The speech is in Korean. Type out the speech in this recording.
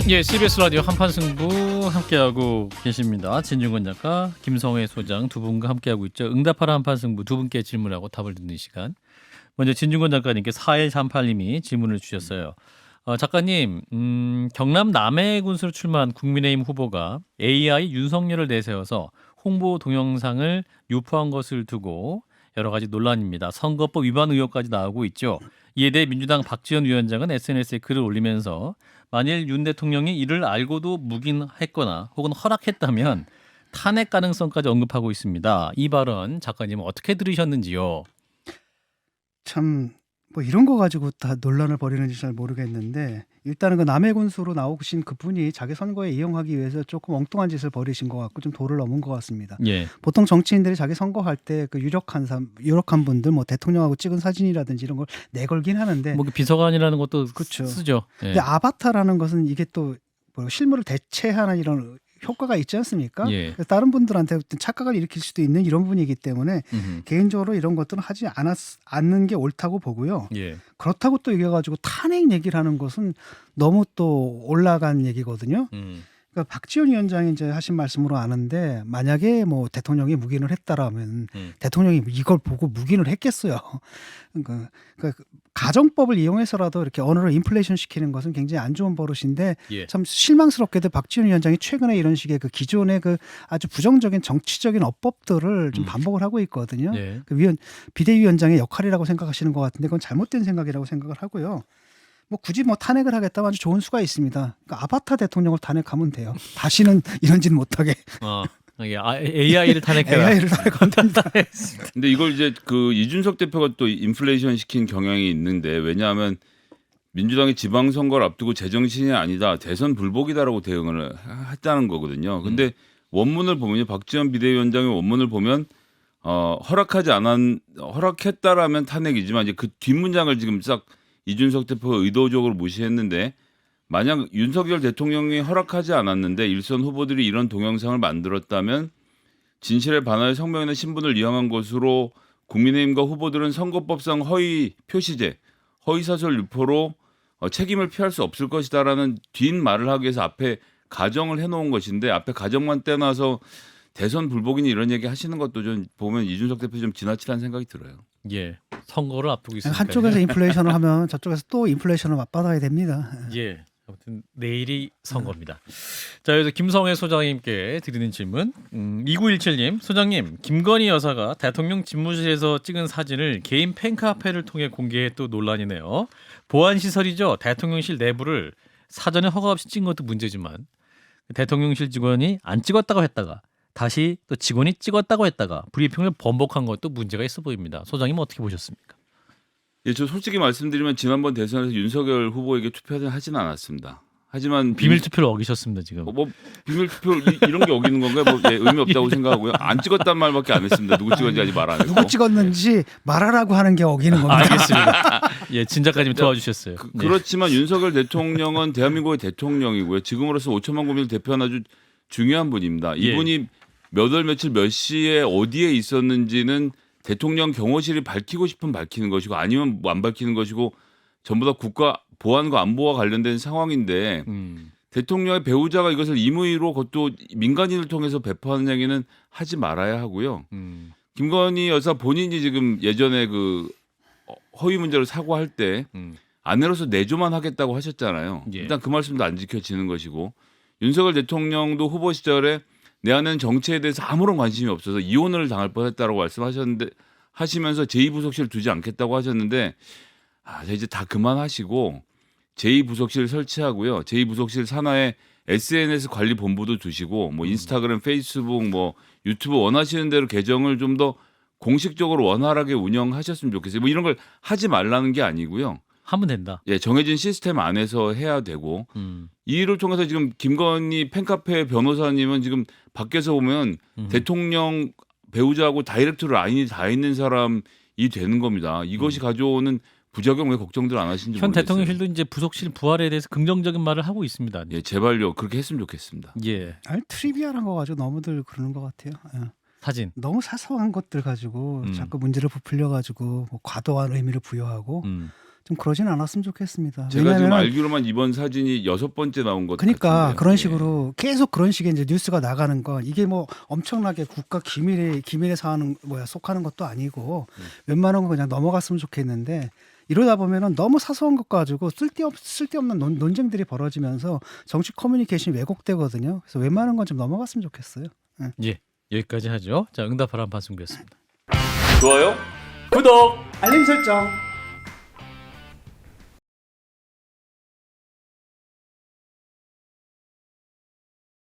예, CBS 라디오 한판 승부 함께하고 계십니다. 진중권 작가, 김성회 소장 두 분과 함께하고 있죠. 응답하라 한판 승부 두 분께 질문하고 답을 듣는 시간. 먼저 진중권 작가님께 4138님이 질문을 주셨어요. 작가님, 경남 남해군수로 출마한 국민의힘 후보가 AI 윤석열을 내세워서 홍보 동영상을 유포한 것을 두고 여러 가지 논란입니다. 선거법 위반 의혹까지 나오고 있죠. 이에 대해 민주당 박지원 위원장은 SNS에 글을 올리면서 만일 윤 대통령이 이를 알고도 묵인했거나 혹은 허락했다면 탄핵 가능성까지 언급하고 있습니다. 이 발언 작가님은 어떻게 들으셨는지요? 참 뭐 이런 거 가지고 다 논란을 벌이는지 잘 모르겠는데 일단은 그 남해 군수로 나오신 그분이 자기 선거에 이용하기 위해서 조금 엉뚱한 짓을 벌이신 것 같고 좀 도를 넘은 것 같습니다. 예, 보통 정치인들이 자기 선거할 때 그 유력한 분들 뭐 대통령하고 찍은 사진이라든지 이런 걸 내걸긴 하는데 뭐 비서관이라는 것도 그렇죠. 쓰죠. 예. 근데 아바타라는 것은 이게 또 뭐 실물을 대체하는 이런 효과가 있지 않습니까? 예. 그래서 다른 분들한테 어떤 착각을 일으킬 수도 있는 이런 분이기 때문에 음흠. 개인적으로 이런 것들은 하지 않는 게 옳다고 보고요. 예. 그렇다고 또 이겨가지고 탄핵 얘기를 하는 것은 너무 또 올라간 얘기거든요. 그러니까 박지원 위원장이 이제 하신 말씀으로 아는데 만약에 뭐 대통령이 묵인을 했다라면 대통령이 이걸 보고 묵인을 했겠어요. 그러니까 가정법을 이용해서라도 이렇게 언어를 인플레이션 시키는 것은 굉장히 안 좋은 버릇인데 예. 참 실망스럽게도 박지원 위원장이 최근에 이런 식의 그 기존의 그 아주 부정적인 정치적인 어법들을 좀 반복을 하고 있거든요. 예. 그 비대위원장의 역할이라고 생각하시는 것 같은데 그건 잘못된 생각이라고 생각을 하고요. 뭐 굳이 뭐 탄핵을 하겠다면 아주 좋은 수가 있습니다. 그러니까 아바타 대통령을 탄핵하면 돼요. 다시는 이런 짓 못하게. AI를 탄핵해라. AI를 탄핵하면 됩니다. 근데 이걸 이제 그 이준석 대표가 또 인플레이션 시킨 경향이 있는데 왜냐하면 민주당이 지방선거를 앞두고 제정신이 아니다 대선 불복이다라고 대응을 했다는 거거든요. 근데 원문을 보면요, 박지원 비대위원장의 원문을 보면 허락했다라면 탄핵이지만 이제 그 뒷문장을 지금 싹 이준석 대표가 의도적으로 무시했는데 만약 윤석열 대통령이 허락하지 않았는데 일선 후보들이 이런 동영상을 만들었다면 진실에 반할 성명이나 신분을 이용한 것으로 국민의힘과 후보들은 선거법상 허위 표시죄, 허위사설 유포로 책임을 피할 수 없을 것이다라는 뒷말을 하기 위해서 앞에 가정을 해놓은 것인데 앞에 가정만 떼놔서 대선 불복이니 이런 얘기 하시는 것도 좀 보면 이준석 대표 좀 지나치다는 생각이 들어요. 예. 선거를 앞두고 있으니까. 한쪽에서 인플레이션을 하면 저쪽에서 또 인플레이션을 맞받아야 됩니다. 예. 아무튼 내일이 선거입니다. 자, 여기서 김성회 소장님께 드리는 질문. 2917님, 소장님, 김건희 여사가 대통령 집무실에서 찍은 사진을 개인 팬카페를 통해 공개해 또 논란이네요. 보안시설이죠. 대통령실 내부를 사전에 허가 없이 찍은 것도 문제지만 대통령실 직원이 안 찍었다고 했다가 다시 또 직원이 찍었다고 했다가 브리핑을 번복한 것도 문제가 있어 보입니다. 소장님 어떻게 보셨습니까? 예, 저 솔직히 말씀드리면 지난번 대선에서 윤석열 후보에게 투표하지는 않았습니다. 하지만 비밀 투표를 어기셨습니다 지금. 뭐 비밀 투표 이런 게 어기는 건가요? 뭐 의미 없다고 생각하고요. 안 찍었단 말밖에 안 했습니다. 누구 찍었는지 아직 말 안 했고. 누구 찍었는지 말하라고 하는 게 어기는 겁니다. 알겠습니다. 예, 진 작가님 도와주셨어요. 그렇지만 윤석열 대통령은 대한민국의 대통령이고요. 지금으로서 5천만 국민을 대표하는 아주 중요한 분입니다. 이분이 몇 월 며칠 몇 시에 어디에 있었는지는 대통령 경호실이 밝히고 싶으면 밝히는 것이고 아니면 안 밝히는 것이고 전부 다 국가 보안과 안보와 관련된 상황인데 대통령의 배우자가 이것을 임의로 그것도 민간인을 통해서 배포하는 얘기는 하지 말아야 하고요. 김건희 여사 본인이 지금 예전에 그 허위 문제로 사과할 때 아내로서 내조만 하겠다고 하셨잖아요. 예. 일단 그 말씀도 안 지켜지는 것이고 윤석열 대통령도 후보 시절에 내 아내는 정치에 대해서 아무런 관심이 없어서 이혼을 당할 뻔했다라고 말씀하셨는데 하시면서 제2부속실 두지 않겠다고 하셨는데 이제 다 그만하시고 제2부속실 설치하고요. 제2부속실 산하에 SNS 관리 본부도 두시고 뭐 인스타그램, 페이스북, 뭐 유튜브 원하시는 대로 계정을 좀 더 공식적으로 원활하게 운영하셨으면 좋겠어요. 뭐 이런 걸 하지 말라는 게 아니고요. 하면 된다. 예, 정해진 시스템 안에서 해야 되고 이 일을 통해서 지금 김건희 팬카페 변호사님은 지금 밖에서 보면 대통령 배우자하고 다이렉트로 라인이 다 있는 사람이 되는 겁니다. 이것이 가져오는 부작용 왜 걱정들 안 하시는지 현 모르겠어요. 대통령실도 이제 부속실 부활에 대해서 긍정적인 말을 하고 있습니다. 예, 제발요. 그렇게 했으면 좋겠습니다. 예, 아니 트리비아한 거 가지고 너무들 그러는 것 같아요. 예. 사진. 너무 사소한 것들 가지고 자꾸 문제를 부풀려 가지고 뭐 과도한 의미를 부여하고 좀 그러진 않았으면 좋겠습니다. 제가 지금 왜냐하면 알기로만 이번 사진이 6번째 나온 것 그러니까 같은데요. 그런 예. 식으로 계속 그런 식의 이제 뉴스가 나가는 거 이게 뭐 엄청나게 국가 기밀에 사는 속하는 것도 아니고 웬만한 거 그냥 넘어갔으면 좋겠는데 이러다 보면은 너무 사소한 것 가지고 쓸데없는 논쟁들이 벌어지면서 정치 커뮤니케이션이 왜곡되거든요. 그래서 웬만한 건 좀 넘어갔으면 좋겠어요. 예, 여기까지 하죠. 자, 응답하라 한판승부였습니다. 좋아요? 구독. 알림 설정.